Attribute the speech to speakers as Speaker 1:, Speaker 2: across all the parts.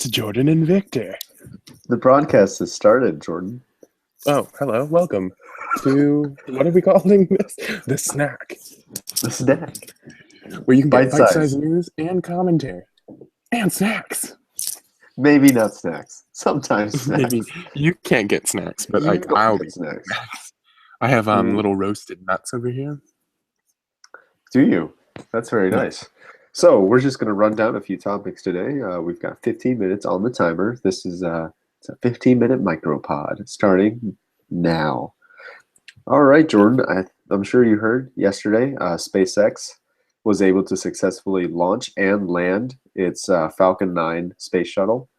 Speaker 1: Jordan and Victor.
Speaker 2: The broadcast has started, Jordan.
Speaker 1: Oh, hello. Welcome to, what are we calling this? The Snack,
Speaker 2: The snack.
Speaker 1: where you can get
Speaker 2: Bite-sized.
Speaker 1: bite-sized news and commentary. And snacks.
Speaker 2: Maybe not snacks. Sometimes snacks.
Speaker 1: Maybe you can't get snacks, but
Speaker 2: You
Speaker 1: like
Speaker 2: don't
Speaker 1: I'll
Speaker 2: get
Speaker 1: be.
Speaker 2: snacks.
Speaker 1: I have
Speaker 2: Ooh.
Speaker 1: little roasted nuts over here.
Speaker 2: Do you? That's very nice. So we're just going to run down a few topics today. We've got 15 minutes on the timer. This is it's a 15-minute micropod starting now. All right, Jordan. I'm sure you heard yesterday SpaceX was able to successfully launch and land its Falcon 9 space shuttle.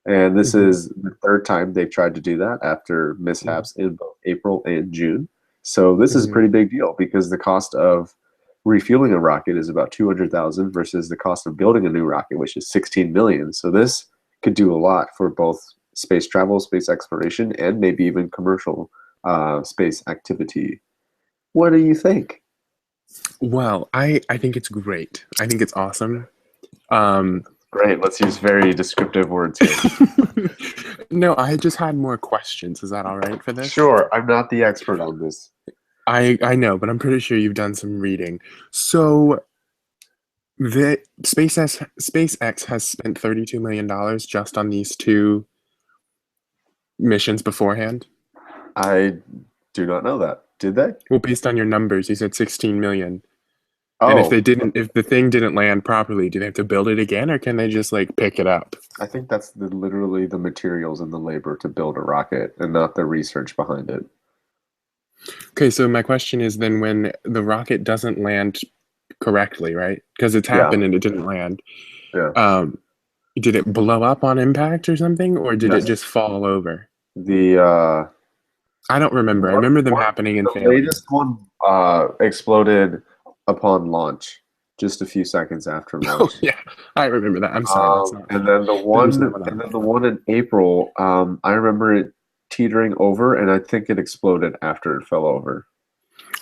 Speaker 2: And this is the third time they've tried to do that after mishaps in both April and June. So this is a pretty big deal because the cost of refueling a rocket is about $200,000 versus the cost of building a new rocket, which is $16 million. So this could do a lot for both space travel, space exploration, and maybe even commercial space activity. What do you think?
Speaker 1: Well, I think it's great. I think it's awesome.
Speaker 2: Great. Let's use very descriptive words here.
Speaker 1: No, I just had more questions. Is that all right for this?
Speaker 2: Sure. I'm not the expert on this.
Speaker 1: I know, but I'm pretty sure you've done some reading. So the SpaceX has spent $32 million just on these two missions beforehand.
Speaker 2: I do not know that. Did they?
Speaker 1: Well, based on your numbers, you said 16 million.
Speaker 2: Oh,
Speaker 1: And if the thing didn't land properly, do they have to build it again, or can they just like pick it up?
Speaker 2: I think that's literally the materials and the labor to build a rocket and not the research behind it.
Speaker 1: Okay, so my question is then when the rocket doesn't land correctly, right? Because it's happened and it didn't land.
Speaker 2: Yeah.
Speaker 1: Did it blow up on impact or something, or did
Speaker 2: Yes.
Speaker 1: it just fall over?
Speaker 2: I
Speaker 1: don't remember. I remember them happening and failing.
Speaker 2: The latest one exploded upon launch, just a few seconds after launch.
Speaker 1: Oh yeah, I remember that. I'm sorry, that's not.
Speaker 2: And then the one in April, I remember it teetering over, and I think it exploded after it fell over.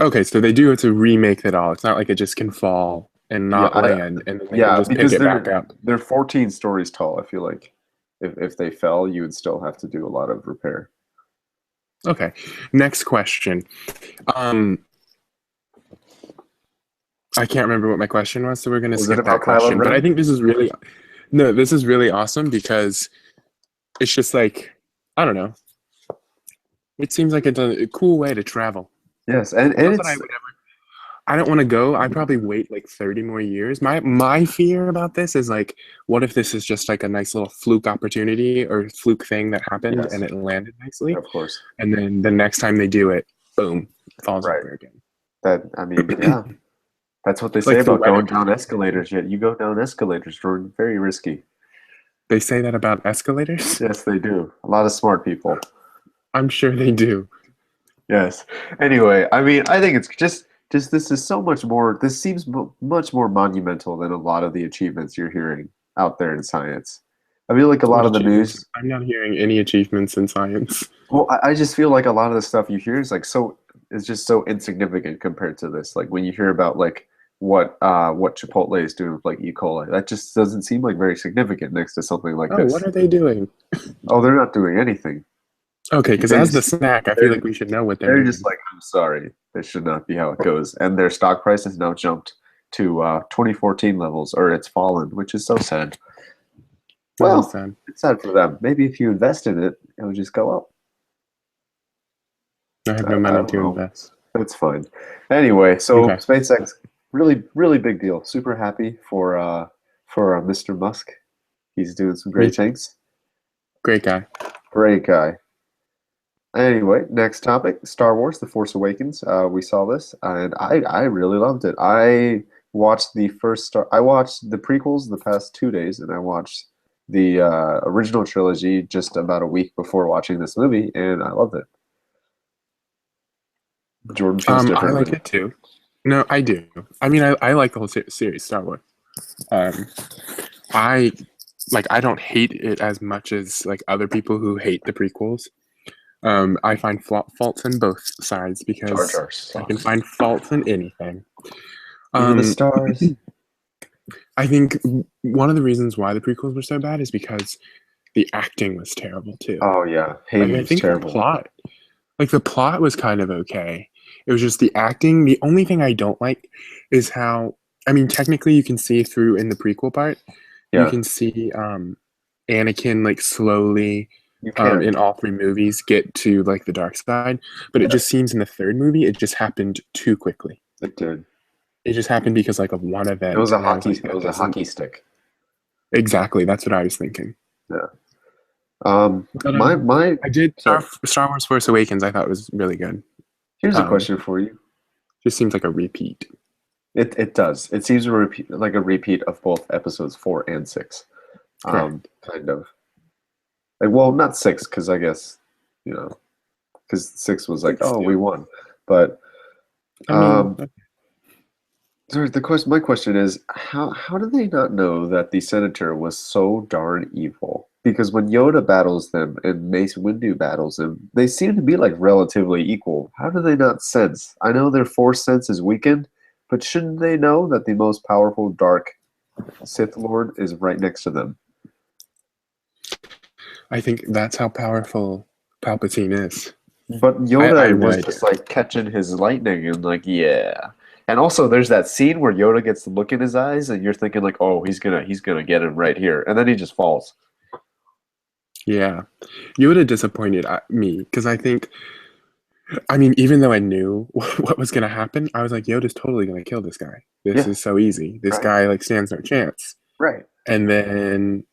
Speaker 1: Okay, so they do have to remake it all. It's not like it just can fall and not land, and then they can just pick it back up.
Speaker 2: They're 14 stories tall. I feel like if they fell, you would still have to do a lot of repair.
Speaker 1: Okay, next question. I can't remember what my question was, so we're going to skip that question. But I think this is really awesome because it's just like, I don't know. It seems like it's a cool way to travel.
Speaker 2: Yes, and
Speaker 1: I don't want to go. I'd probably wait like 30 more years. My fear about this is like, what if this is just like a nice little fluke opportunity or fluke thing that happened and it landed nicely?
Speaker 2: Of course.
Speaker 1: And then the next time they do it, boom, falls over again.
Speaker 2: Yeah. That's what they say about going down escalators. Yet you go down escalators, Jordan. Very risky.
Speaker 1: They say that about escalators?
Speaker 2: Yes, they do. A lot of smart people.
Speaker 1: I'm sure they do.
Speaker 2: Yes. Anyway, I mean, I think it's just this is so much more. This seems much more monumental than a lot of the achievements you're hearing out there in science. I feel like a lot of the news.
Speaker 1: I'm not hearing any achievements in science.
Speaker 2: Well, I just feel like a lot of the stuff you hear is like it's just so insignificant compared to this. Like when you hear about like what Chipotle is doing with like E. coli, that just doesn't seem like very significant next to something like this.
Speaker 1: What are they doing?
Speaker 2: Oh, they're not doing anything.
Speaker 1: Okay, because as the snack, I feel like we should know what they're doing.
Speaker 2: Just like, I'm sorry, this should not be how it goes. And their stock price has now jumped to 2014 levels, or it's fallen, which is so sad. Well, it's sad for them. Maybe if you invest in it, it'll just go up.
Speaker 1: I have no money to invest.
Speaker 2: That's fine. Anyway, so SpaceX, really, really big deal. Super happy for Mr. Musk. He's doing some great things.
Speaker 1: Great guy.
Speaker 2: Great guy. Anyway, next topic, Star Wars: The Force Awakens. We saw this, and I really loved it. I watched the prequels the past 2 days, and I watched the original trilogy just about a week before watching this movie, and I loved it. Jordan feels differently.
Speaker 1: I like it too. No, I do. I mean, I like the whole series, Star Wars. I don't hate it as much as like other people who hate the prequels. I find faults in both sides because I can find faults in anything.
Speaker 2: The stars.
Speaker 1: I think one of the reasons why the prequels were so bad is because the acting was terrible too.
Speaker 2: Oh yeah,
Speaker 1: Like
Speaker 2: Hayden
Speaker 1: I
Speaker 2: was
Speaker 1: think
Speaker 2: terrible.
Speaker 1: the plot was kind of okay. It was just the acting. The only thing I don't like is how, I mean, technically you can see through in the prequel part, you
Speaker 2: Yeah,
Speaker 1: can see Anakin like slowly
Speaker 2: you can.
Speaker 1: in all three movies get to like the dark side, but it
Speaker 2: Yeah,
Speaker 1: just seems in the third movie it just happened too quickly.
Speaker 2: it did.
Speaker 1: It just happened because like of one
Speaker 2: It was
Speaker 1: event,
Speaker 2: a
Speaker 1: and I was
Speaker 2: hockey.
Speaker 1: like,
Speaker 2: It
Speaker 1: that
Speaker 2: was a
Speaker 1: doesn't
Speaker 2: hockey stick.
Speaker 1: exactly. That's what I was thinking.
Speaker 2: Yeah.
Speaker 1: But
Speaker 2: My.
Speaker 1: I did
Speaker 2: Sorry.
Speaker 1: Star Wars Force Awakens. I thought was really good.
Speaker 2: Here's a question for you.
Speaker 1: Just seems like a repeat.
Speaker 2: It does. It seems like a repeat of both episodes 4 and 6. Kind of. Like, well, not 6, because I guess, because 6 was like, oh, we won. But sorry, my question is, how do they not know that the Senator was so darn evil? Because when Yoda battles them and Mace Windu battles him, they seem to be like relatively equal. How do they not sense? I know their Force sense is weakened, but shouldn't they know that the most powerful dark Sith Lord is right next to them?
Speaker 1: I think that's how powerful Palpatine is.
Speaker 2: But Yoda was just like catching his lightning and like, yeah. And also there's that scene where Yoda gets the look in his eyes and you're thinking like, oh, he's gonna get him right here. And then he just falls.
Speaker 1: Yeah. Yoda disappointed me because I mean, even though I knew what was going to happen, I was like, Yoda's totally going to kill this guy. This is so easy. This guy like stands no chance.
Speaker 2: Right.
Speaker 1: And then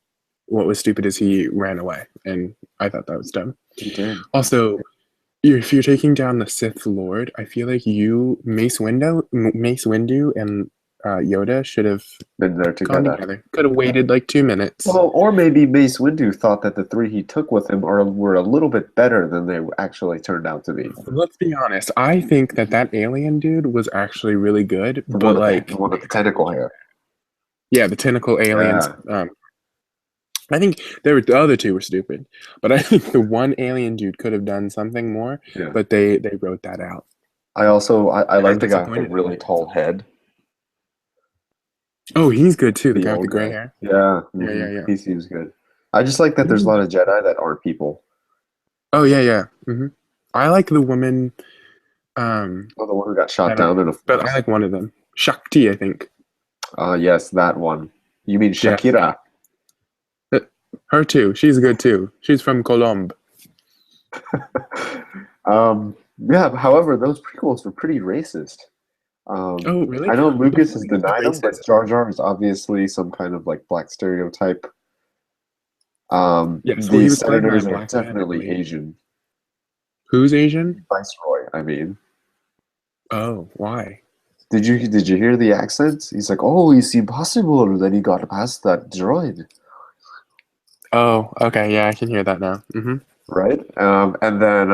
Speaker 1: what was stupid is he ran away, and I thought that was dumb.
Speaker 2: He did.
Speaker 1: Also, if you're taking down the Sith Lord, I feel like Mace Windu, and Yoda should have
Speaker 2: been there
Speaker 1: together. Could have waited like 2 minutes.
Speaker 2: Well, or maybe Mace Windu thought that the 3 he took with him were a little bit better than they actually turned out to be.
Speaker 1: Let's be honest. I think that alien dude was actually really good,
Speaker 2: the
Speaker 1: but
Speaker 2: one with the tentacle hair.
Speaker 1: Yeah, the tentacle aliens. Yeah. I think the other two were stupid, but I think the one alien dude could have done something more. Yeah. But they wrote that out.
Speaker 2: I like the guy with the really tall head.
Speaker 1: Oh, he's good too. The guy with the gray hair.
Speaker 2: Yeah. Mm-hmm. Yeah. He seems good. I just like that there's a lot of Jedi that aren't people.
Speaker 1: Oh yeah. Mm-hmm. I like the woman.
Speaker 2: The one who got shot down in a.
Speaker 1: But I like one of them. Shakti, I think.
Speaker 2: Yes, that one. You mean Shakira?
Speaker 1: Yeah. Her too. She's good too. She's from Colombe.
Speaker 2: Yeah. However, those prequels were pretty racist.
Speaker 1: Oh, really?
Speaker 2: I know Lucas has denied them, but Jar Jar is obviously some kind of like black stereotype.
Speaker 1: Yes,
Speaker 2: these senators are definitely Asian.
Speaker 1: Who's Asian?
Speaker 2: Viceroy, I mean.
Speaker 1: Oh, why?
Speaker 2: Did you hear the accent? He's like, oh, it's impossible that he got past that droid.
Speaker 1: Oh, okay, yeah, I can hear that now. Mm-hmm.
Speaker 2: Right, and then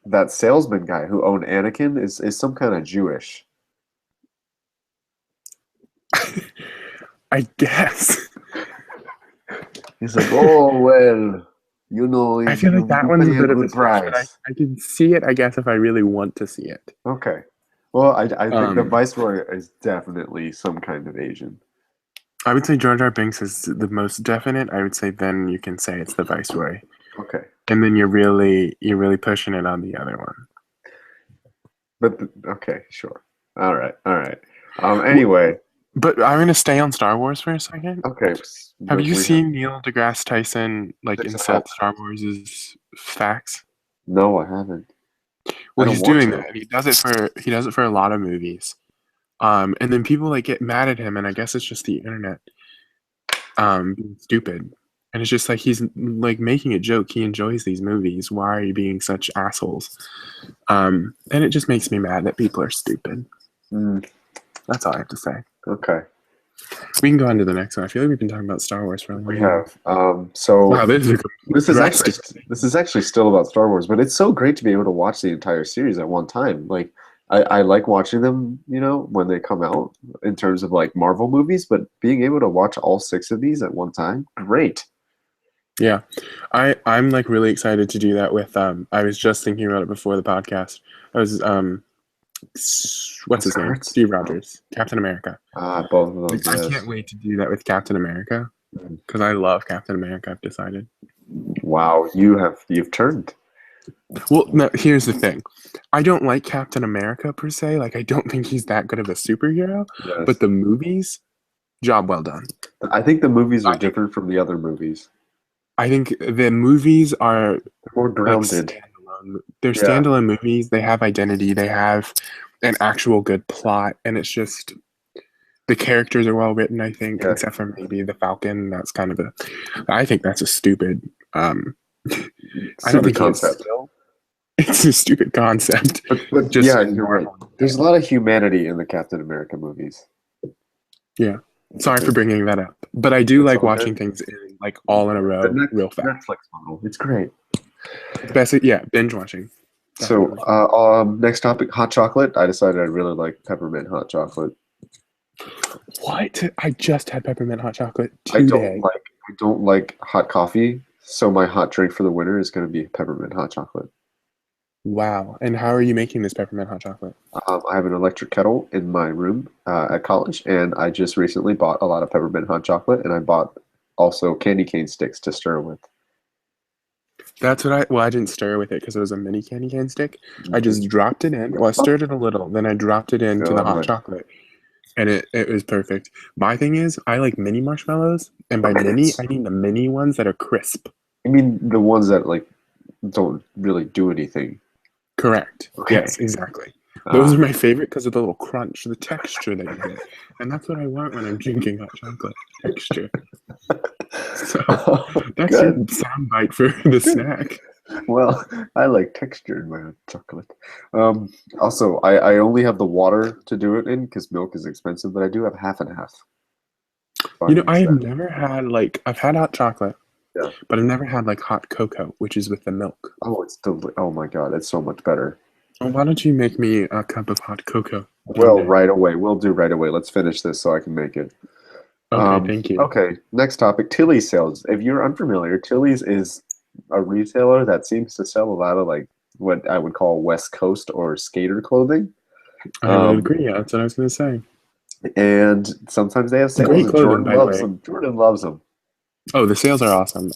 Speaker 2: that salesman guy who owned Anakin is some kind of Jewish.
Speaker 1: I guess.
Speaker 2: He's like, oh well,
Speaker 1: I feel like that one's a bit of a price. I can see it, I guess, if I really want to see it.
Speaker 2: Okay. Well, I think the Viceroy is definitely some kind of Asian.
Speaker 1: I would say Jar Jar Binks is the most definite. I would say then you can say it's the Viceroy.
Speaker 2: Okay.
Speaker 1: And then you're really pushing it on the other one.
Speaker 2: But okay, sure. All right. Anyway.
Speaker 1: But I'm gonna stay on Star Wars for a second.
Speaker 2: Okay.
Speaker 1: Have you seen Neil deGrasse Tyson insult Star Wars' facts?
Speaker 2: No, I haven't.
Speaker 1: Well, he's doing that. He does it for a lot of movies. And then people get mad at him, and I guess it's just the internet being stupid. And it's just like he's making a joke. He enjoys these movies. Why are you being such assholes? And it just makes me mad that people are stupid. That's all I have to say.
Speaker 2: Okay.
Speaker 1: We can go on to the next one. I feel like we've been talking about Star Wars for a long time.
Speaker 2: We have. Wow, this is actually still about Star Wars, but it's so great to be able to watch the entire series at one time. Like I like watching them, when they come out in terms of Marvel movies, but being able to watch all 6 of these at one time, great.
Speaker 1: Yeah. I'm really excited to do that with I was just thinking about it before the podcast. I was what's his name? Steve Rogers, Captain America.
Speaker 2: Both of those.
Speaker 1: I can't wait to do that with Captain America because I love Captain America. I've decided.
Speaker 2: Wow, you've turned.
Speaker 1: Well, no, here's the thing. I don't like Captain America per se. Like, I don't think he's that good of a superhero.
Speaker 2: Yes.
Speaker 1: But the movies, job well done.
Speaker 2: I think the movies are different from the other movies.
Speaker 1: I think the movies are
Speaker 2: more grounded.
Speaker 1: Standalone. They're standalone movies. They have identity. They have an actual good plot, and it's just the characters are well written. I think, except for maybe the Falcon. That's kind of I think that's a stupid. I don't think
Speaker 2: concept.
Speaker 1: It's a stupid concept.
Speaker 2: But
Speaker 1: just
Speaker 2: you're right. There's a lot of humanity in the Captain America movies.
Speaker 1: Yeah. Sorry for bringing that up, but I do like watching things in like all in a row, real fast.
Speaker 2: Netflix model, it's great.
Speaker 1: Best, binge watching.
Speaker 2: Definitely. So, next topic: hot chocolate. I decided I really like peppermint hot chocolate.
Speaker 1: What? I just had peppermint hot chocolate today.
Speaker 2: I don't like hot coffee, so my hot drink for the winter is going to be peppermint hot chocolate.
Speaker 1: Wow. And how are you making this peppermint hot chocolate?
Speaker 2: I have an electric kettle in my room at college, and I just recently bought a lot of peppermint hot chocolate, and I bought also candy cane sticks to stir with.
Speaker 1: That's what I didn't stir with it because it was a mini candy cane stick. I just dropped it in. Well, I stirred it a little, then I dropped it into the hot chocolate, and it was perfect. My thing is, I like mini marshmallows, and by mini, I mean the mini ones that are crisp.
Speaker 2: I mean the ones that like don't really do anything.
Speaker 1: Correct. Okay. Yes, exactly. Those are my favorite because of the little crunch, the texture that you get. And that's what I want when I'm drinking hot chocolate. Texture. So that's your soundbite for the snack.
Speaker 2: Well, I like texture in my hot chocolate. Also, I only have the water to do it in because milk is expensive, but I do have half and half.
Speaker 1: I have never had I've had hot chocolate. Yeah. But I've never had hot cocoa, which is with the milk.
Speaker 2: Oh, oh my god, it's so much better.
Speaker 1: Well, why don't you make me a cup of hot cocoa?
Speaker 2: Well, right away. We'll do right away. Let's finish this so I can make it.
Speaker 1: Okay, thank you.
Speaker 2: Okay, next topic, Tilly's sales. If you're unfamiliar, Tilly's is a retailer that seems to sell a lot of what I would call West Coast or skater clothing.
Speaker 1: I would agree. Yeah, that's what I was going to say.
Speaker 2: And sometimes they have sales.
Speaker 1: Great clothing,
Speaker 2: Jordan loves them. Jordan loves them.
Speaker 1: Oh, the sales are awesome.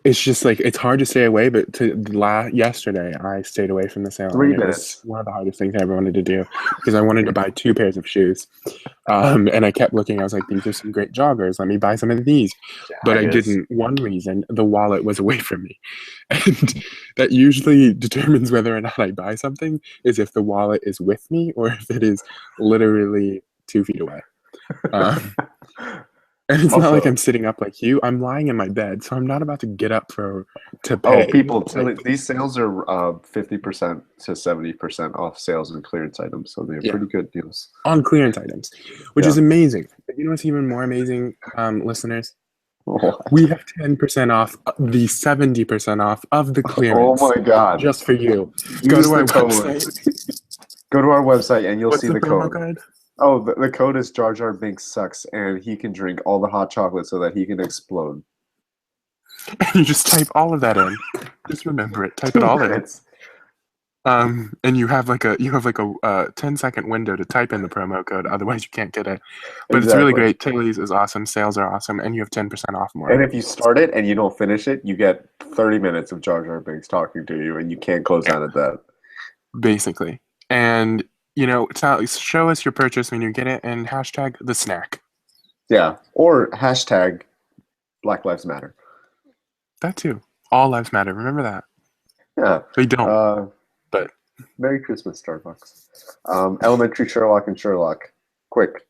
Speaker 1: It's just it's hard to stay away, but yesterday I stayed away from the sale.
Speaker 2: 3 minutes.
Speaker 1: It was one of the hardest things I ever wanted to do because I wanted to buy 2 pairs of shoes. And I kept looking. I was like, these are some great joggers. Let me buy some of these. But I didn't. One reason, the wallet was away from me. And that usually determines whether or not I buy something is if the wallet is with me or if it is literally 2 feet away. And it's not like I'm sitting up like you. I'm lying in my bed, so I'm not about to get up to pay.
Speaker 2: Oh, people! These sales are 50% to 70% off sales and clearance items, so they're pretty good deals
Speaker 1: on clearance items, which is amazing. You know what's even more amazing, listeners? What? We have 10% off the 70% off of the clearance.
Speaker 2: Oh my god!
Speaker 1: Just for you. Go to our website.
Speaker 2: Go to our website and you'll see the
Speaker 1: promo
Speaker 2: code. Oh, the code is Jar Jar Binks sucks, and he can drink all the hot chocolate so that he can explode.
Speaker 1: And you just type all of that in. Just remember it. Type it all in. And you have a 10-second window to type in the promo code. Otherwise, you can't get it. But It's really great. Tilly's is awesome. Sales are awesome, and you have 10% off more.
Speaker 2: And if you start it and you don't finish it, you get 30 minutes of Jar Jar Binks talking to you, and you can't close out at that.
Speaker 1: Basically, and. Show us your purchase when you get it and hashtag the snack.
Speaker 2: Yeah, or hashtag Black Lives Matter.
Speaker 1: That too. All lives matter. Remember that.
Speaker 2: Yeah.
Speaker 1: They don't. But
Speaker 2: Merry Christmas, Starbucks. Elementary Sherlock and Sherlock. Quick.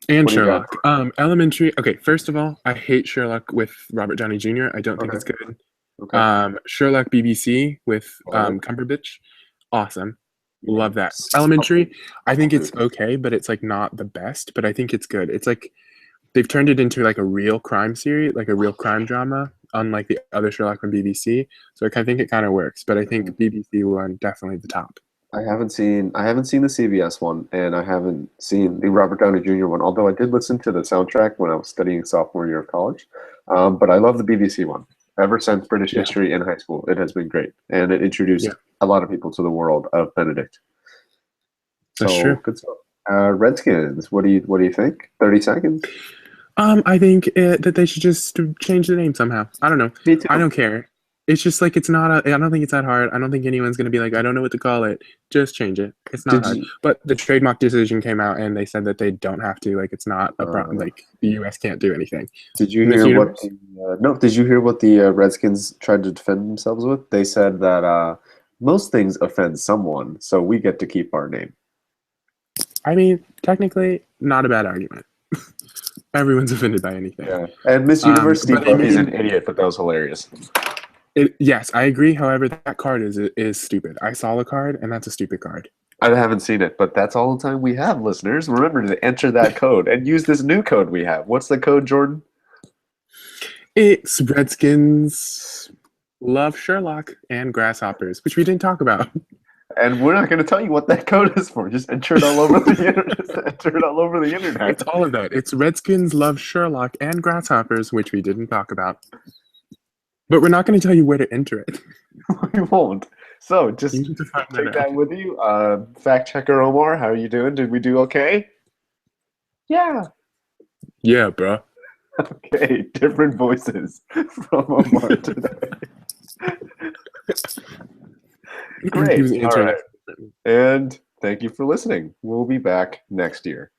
Speaker 1: And Sherlock. Elementary. Okay, first of all, I hate Sherlock with Robert Downey Jr. I don't think it's good. Okay. Sherlock BBC with Cumberbatch. Awesome. Love that. Elementary, I think it's okay, but it's not the best, but I think it's good. It's they've turned it into a real crime series, a real crime drama, unlike the other Sherlock from BBC. So I think it kind of works, but I think BBC one definitely the top.
Speaker 2: I haven't seen the CBS one, and I haven't seen the Robert Downey Jr. one, although I did listen to the soundtrack when I was studying sophomore year of college. But I love the BBC one. Ever since British history in high school, it has been great, and it introduced a lot of people to the world of Benedict.
Speaker 1: That's true.
Speaker 2: Good stuff. Redskins. What do you think? 30 seconds.
Speaker 1: I think that they should just change the name somehow. I don't know.
Speaker 2: Me too.
Speaker 1: I don't care. It's just like it's not. I don't think it's that hard. I don't think anyone's gonna be like, I don't know what to call it. Just change it. It's not hard. But the trademark decision came out, and they said that they don't have to. Like, it's not a problem. Like, the U.S. can't do anything.
Speaker 2: Did you hear what? No. Did you hear what the Redskins tried to defend themselves with? They said that most things offend someone, so we get to keep our name.
Speaker 1: I mean, technically, not a bad argument. Everyone's offended by anything.
Speaker 2: Yeah. And Miss Universe, Steve Harvey's an idiot, but that was hilarious.
Speaker 1: Yes, I agree. However, that card is stupid. I saw the card, and that's a stupid card.
Speaker 2: I haven't seen it, but that's all the time we have, listeners. Remember to enter that code and use this new code we have. What's the code, Jordan?
Speaker 1: It's Redskins love Sherlock and grasshoppers, which we didn't talk about.
Speaker 2: And we're not going to tell you what that code is for. Just enter it all over the internet. Enter it all over the internet.
Speaker 1: It's all of that. It's Redskins love Sherlock and grasshoppers, which we didn't talk about. But we're not going to tell you where to enter it.
Speaker 2: We won't. So just take that with you. Fact checker Omar, how are you doing? Did we do okay? Yeah.
Speaker 1: Yeah, bro.
Speaker 2: Okay, different voices from Omar today. Great. All right. And thank you for listening. We'll be back next year.